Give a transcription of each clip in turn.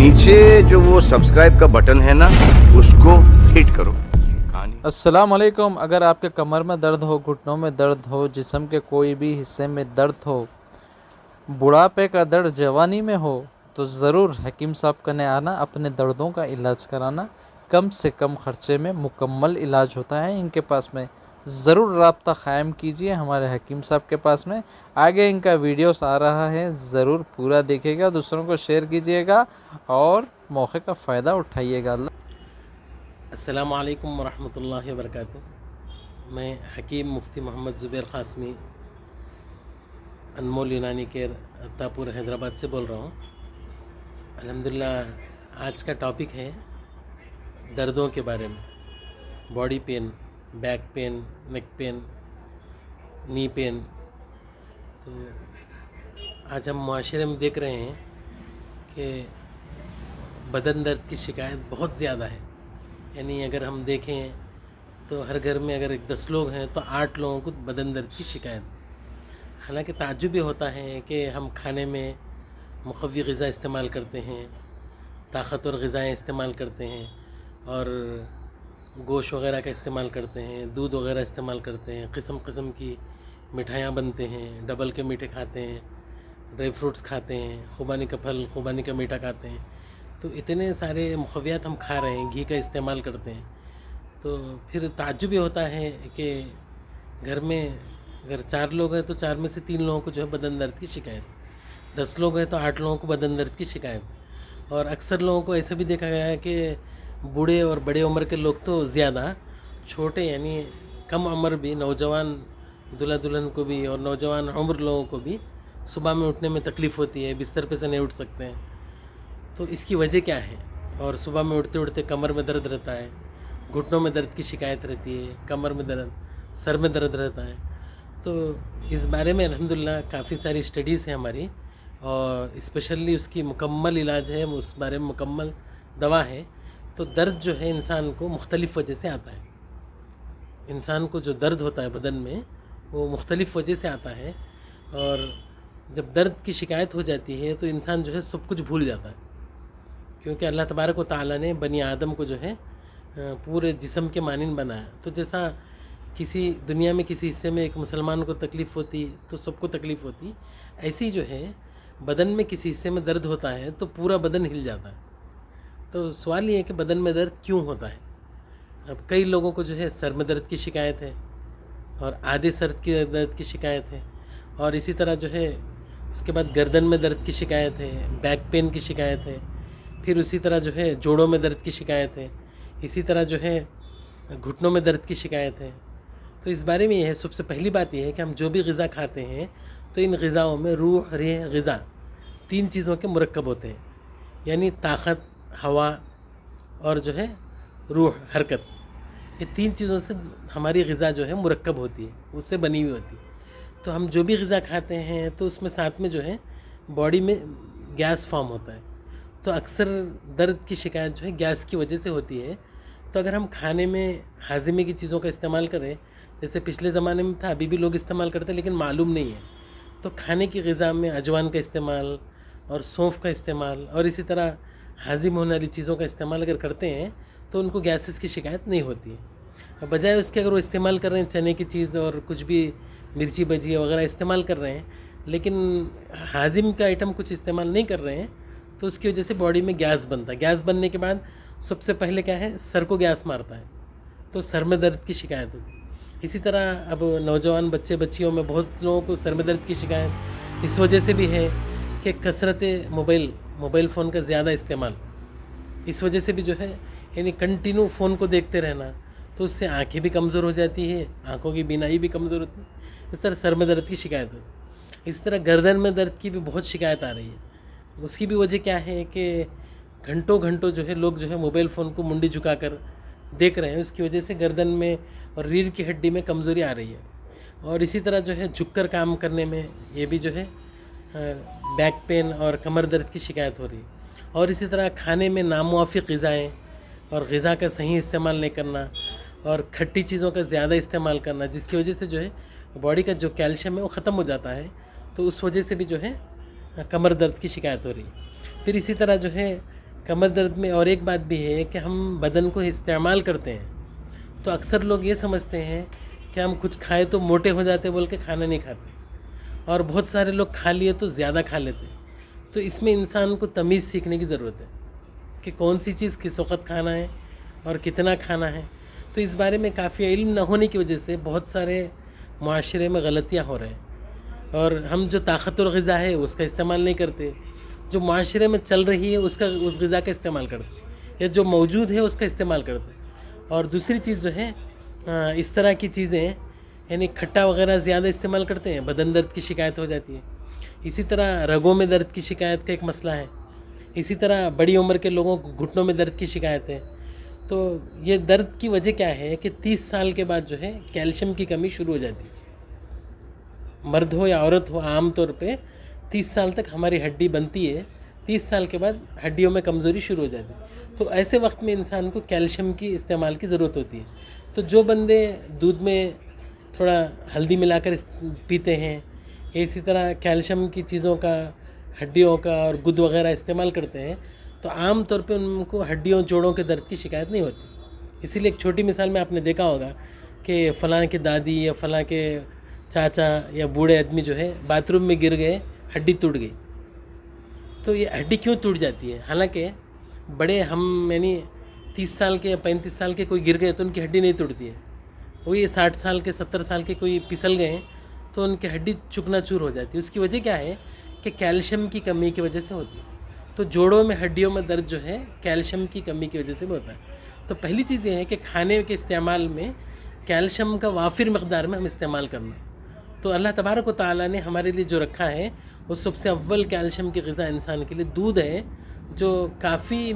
नीचे जो वो सब्सक्राइब का बटन है ना, उसको हिट करो। अस्सलाम वालेकुम। अगर आपके कमर में दर्द हो, घुटनों में दर्द हो, जिस्म के कोई भी हिस्से में दर्द हो, बुढ़ापे का दर्द जवानी में हो, तो ज़रूर हकीम साहब कने आना, अपने दर्दों का इलाज कराना। कम से कम खर्चे में मुकम्मल इलाज होता है इनके पास में। ज़रूर रब्ता क़ायम कीजिए हमारे हकीम साहब के पास में। आगे इनका वीडियोस आ रहा है, ज़रूर पूरा देखिएगा, दूसरों को शेयर कीजिएगा और मौके का फ़ायदा उठाइएगा। अस्सलामु अलैकुम वरहमतुल्लाहि वबरकातुहू। मैं हकीम मुफ्ती मोहम्मद ज़ुबैर क़ासमी अनमोल यूनानी केयर अत्तापुर हैदराबाद से बोल रहा हूँ। अल्हम्दुलिल्लाह आज का टॉपिक है दर्दों के बारे में। Body pain, back pain, neck pain, knee pain. तो आज हम माशरे में देख रहे हैं कि बदन दर्द की शिकायत बहुत ज़्यादा है। यानी अगर हम देखें तो हर घर में अगर 10 लोग हैं तो 8 लोगों को बदन दर्द की शिकायत। हालांकि ताज्जुब भी होता है कि हम खाने में मुक़व्वी ग़िज़ा इस्तेमाल करते हैं, ताक़तवर ग़िज़ाएँ इस्तेमाल करते हैं और गोश्त वग़ैरह का इस्तेमाल करते हैं, दूध वग़ैरह इस्तेमाल करते हैं, किस्म किस्म की मिठाइयाँ बनते हैं, डबल के मीठे खाते हैं, ड्राई फ्रूट्स खाते हैं, खुबानी का फल, खुबानी का मीठा खाते हैं। तो इतने सारे मुक़व्वियात हम खा रहे हैं, घी का इस्तेमाल करते हैं। तो फिर ताज्जुब भी होता है कि घर में अगर 4 लोग हैं तो 4 में से 3 लोगों को जो है बदन दर्द की शिकायत, 10 लोग हैं तो 8 लोगों को बदन दर्द की शिकायत। और अक्सर लोगों को ऐसा भी देखा गया है कि बूढ़े और बड़े उम्र के लोग तो ज़्यादा, छोटे यानी कम उम्र भी, नौजवान दूल्हा दुल्हन को भी और नौजवान उम्र लोगों को भी सुबह में उठने में तकलीफ़ होती है, बिस्तर पे से नहीं उठ सकते हैं। तो इसकी वजह क्या है? और सुबह में उठते उठते कमर में दर्द रहता है, घुटनों में दर्द की शिकायत रहती है, कमर में दर्द, सर में दर्द रहता है। तो इस बारे में अल्हम्दुलिल्लाह काफ़ी सारी स्टडीज़ हैं हमारी और स्पेशली उसकी मुकम्मल इलाज है, उस बारे में मुकम्मल दवा है। तो दर्द जो है इंसान को मुख्तलिफ़ वजह से आता है। इंसान को जो दर्द होता है बदन में वो मुख्तलिफ़ वजह से आता है। और जब दर्द की शिकायत हो जाती है तो इंसान जो है सब कुछ भूल जाता है, क्योंकि अल्लाह तबारक व तआला ने बनी आदम को जो है पूरे जिस्म के मानिन बनाया। तो जैसा किसी दुनिया में किसी हिस्से में एक मुसलमान को तकलीफ़ होती तो सबको तकलीफ़ होती, ऐसी जो है बदन में किसी हिस्से में दर्द होता है तो पूरा बदन हिल जाता है। तो सवाल ये है कि बदन में दर्द क्यों होता है? अब कई लोगों को जो है सर में दर्द की शिकायत है और आधे सर की दर्द की शिकायत है, और इसी तरह जो है उसके बाद गर्दन में दर्द की शिकायत है, बैक पेन की शिकायत है, फिर उसी तरह जो है जोड़ों में दर्द की शिकायत है, इसी तरह जो है घुटनों में दर्द की शिकायत है। तो इस बारे में ये है, सबसे पहली बात यह है कि हम जो भी ग़िज़ा खाते हैं तो इन ग़िज़ाओं में रूह, रेह, ग़िज़ा 3 चीज़ों के मुरक्कब होते हैं। यानी ताक़त, हवा और जो है रूह, हरकत, ये 3 चीज़ों से हमारी ग़िज़ा जो है मुरक्कब होती है, उससे बनी हुई होती है। तो हम जो भी ग़िज़ा खाते हैं तो उसमें साथ में जो है बॉडी में गैस फॉर्म होता है। तो अक्सर दर्द की शिकायत जो है गैस की वजह से होती है। तो अगर हम खाने में हाज़मे की चीज़ों का इस्तेमाल करें, जैसे पिछले ज़माने में था, अभी भी लोग इस्तेमाल करते हैं लेकिन मालूम नहीं है, तो खाने की ग़िज़ा में अजवान का इस्तेमाल और सौंफ का इस्तेमाल और इसी तरह हाज़िम होने वाली चीज़ों का इस्तेमाल अगर करते हैं तो उनको गैसेस की शिकायत नहीं होती है। बजाय उसके अगर वो इस्तेमाल कर रहे हैं चने की चीज़ और कुछ भी मिर्ची भजिया वगैरह इस्तेमाल कर रहे हैं, लेकिन हाज़िम का आइटम कुछ इस्तेमाल नहीं कर रहे हैं, तो उसकी वजह से बॉडी में गैस बनता है। गैस बनने के बाद सबसे पहले क्या है, सर को गैस मारता है, तो सर में दर्द की शिकायत होती है। इसी तरह अब नौजवान बच्चे बच्चियों में बहुत लोगों को सर में दर्द की शिकायत इस वजह से भी है कि कसरत मोबाइल फ़ोन का ज़्यादा इस्तेमाल, इस वजह से भी जो है, यानी कंटिन्यू फ़ोन को देखते रहना, तो उससे आँखें भी कमज़ोर हो जाती है, आँखों की बीनाई भी कमज़ोर होती है। इस तरह सर में दर्द की शिकायत होती है। इस तरह गर्दन में दर्द की भी बहुत शिकायत आ रही है। उसकी भी वजह क्या है कि घंटों घंटों जो है लोग जो है मोबाइल फ़ोन को मुंडी झुकाकर देख रहे हैं, उसकी वजह से गर्दन में और रीढ़ की हड्डी में कमज़ोरी आ रही है। और इसी तरह जो है झुककर काम करने में ये भी जो है बैक पेन और कमर दर्द की शिकायत हो रही है। और इसी तरह खाने में नामुवाफ़िक ग़िज़ाएँ और ग़िज़ा का सही इस्तेमाल नहीं करना और खट्टी चीज़ों का ज़्यादा इस्तेमाल करना, जिसकी वजह से जो है बॉडी का जो कैल्शियम है वो ख़त्म हो जाता है, तो उस वजह से भी जो है कमर दर्द की शिकायत हो रही है। फिर इसी तरह जो है کمر درد میں اور ایک بات بھی ہے کہ ہم بدن کو استعمال کرتے ہیں تو اکثر لوگ یہ سمجھتے ہیں کہ ہم کچھ کھائے تو موٹے ہو جاتے بول کے کھانا نہیں کھاتے، اور بہت سارے لوگ کھا لیے تو زیادہ کھا لیتے. تو اس میں انسان کو تمیز سیکھنے کی ضرورت ہے کہ کون سی چیز کس وقت کھانا ہے اور کتنا کھانا ہے. تو اس بارے میں کافی علم نہ ہونے کی وجہ سے بہت سارے معاشرے میں غلطیاں ہو رہے ہیں، اور ہم جو طاقتور غذا ہے اس کا استعمال نہیں کرتے، جو معاشرے میں چل رہی ہے اس غذا کا استعمال کرتے، یا جو موجود ہے اس کا استعمال کرتے. اور دوسری چیز جو ہے اس طرح کی چیزیں یعنی کھٹا وغیرہ زیادہ استعمال کرتے ہیں، بدن درد کی شکایت ہو جاتی ہے. اسی طرح رگوں میں درد کی شکایت کا ایک مسئلہ ہے. اسی طرح بڑی عمر کے لوگوں کو گھٹنوں میں درد کی شکایت ہے. تو یہ درد کی وجہ کیا ہے کہ 30 سال کے بعد جو ہے کیلشیم کی کمی شروع ہو جاتی ہے. مرد ہو یا عورت ہو، عام طور پہ 30 سال تک ہماری ہڈی بنتی ہے، 30 سال کے بعد ہڈیوں میں کمزوری شروع ہو جاتی ہے. تو ایسے وقت میں انسان کو کیلشیم کی استعمال کی ضرورت ہوتی ہے. تو جو بندے دودھ میں تھوڑا ہلدی ملا کر پیتے ہیں، اسی طرح کیلشیم کی چیزوں کا، ہڈیوں کا اور گد وغیرہ استعمال کرتے ہیں، تو عام طور پہ ان کو ہڈیوں جوڑوں کے درد کی شکایت نہیں ہوتی. اسی لیے ایک چھوٹی مثال میں آپ نے دیکھا ہوگا کہ فلاں کی دادی یا فلاں کے چاچا یا بوڑھے آدمی جو ہے باتھ روم میں گر گئے، ہڈی ٹوٹ گئی. تو یہ ہڈی کیوں ٹوٹ جاتی ہے؟ حالانکہ بڑے ہم یعنی 30 سال کے یا 35 سال کے کوئی گر گئے تو ان کی ہڈی نہیں ٹوٹتی ہے. وہی 60 سال کے 70 سال کے کوئی پھسل گئے تو ان کی ہڈی چکنا چور ہو جاتی ہے. اس کی وجہ کیا ہے کہ کیلشیم کی کمی کی وجہ سے ہوتی ہے. تو جوڑوں میں ہڈیوں میں درد جو ہے کیلشیم کی کمی کی وجہ سے بھی ہوتا ہے. تو پہلی چیز یہ ہے کہ کھانے کے استعمال میں کیلشیم کا وافر مقدار میں ہم استعمال کرنا. تو اللہ تبارک و تعالیٰ نے ہمارے لیے جو رکھا ہے وہ سب سے اول کیلشیم کی غذا انسان کے لیے دودھ ہے، جو کافی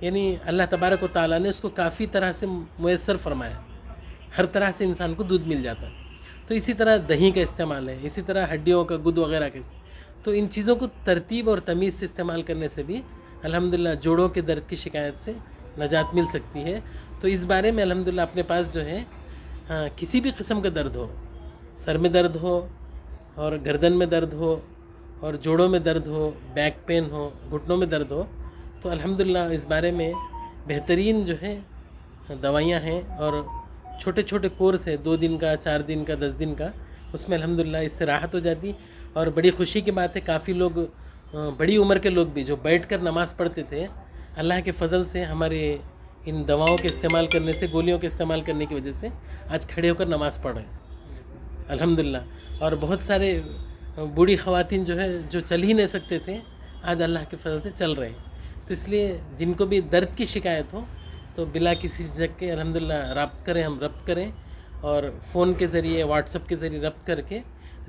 یعنی اللہ تبارک و تعالیٰ نے اس کو کافی طرح سے میسر فرمایا، ہر طرح سے انسان کو دودھ مل جاتا ہے. تو اسی طرح دہی کا استعمال ہے، اسی طرح ہڈیوں کا گد وغیرہ کا. تو ان چیزوں کو ترتیب اور تمیز سے استعمال کرنے سے بھی الحمدللہ جوڑوں کے درد کی شکایت سے نجات مل سکتی ہے. تو اس بارے میں الحمدللہ اپنے پاس جو ہے کسی بھی قسم کا درد ہو، سر میں درد ہو اور گردن میں درد ہو اور جوڑوں میں درد ہو، بیک پین ہو، گھٹنوں میں درد ہو، تو الحمدللہ اس بارے میں بہترین جو ہے دوائیاں ہیں اور چھوٹے چھوٹے کورس ہے، 2 دن کا، 4 دن کا، 10 دن کا. اس میں الحمدللہ اس سے راحت ہو جاتی. اور بڑی خوشی کی بات ہے کافی لوگ بڑی عمر کے لوگ بھی جو بیٹھ کر نماز پڑھتے تھے، اللہ کے فضل سے ہمارے ان دواؤں کے استعمال کرنے سے، گولیوں کے استعمال کرنے کی وجہ سے آج کھڑے ہو کر نماز پڑھ رہے ہیں الحمدللہ. اور بہت سارے بوڑھی خواتین جو ہے جو چل ہی نہیں سکتے تھے، آج اللہ کے فضل سے چل رہے ہیں. تو اس لیے جن کو بھی درد کی شکایت ہو تو بلا کسی جھجک کے الحمدللہ ہم ربط کریں اور فون کے ذریعے، واٹس ایپ کے ذریعے ربط کر کے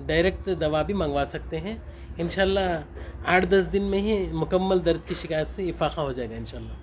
ڈائریکٹ دوا بھی منگوا سکتے ہیں. انشاءاللہ 8-10 دن میں ہی مکمل درد کی شکایت سے افاقہ ہو جائے گا انشاءاللہ.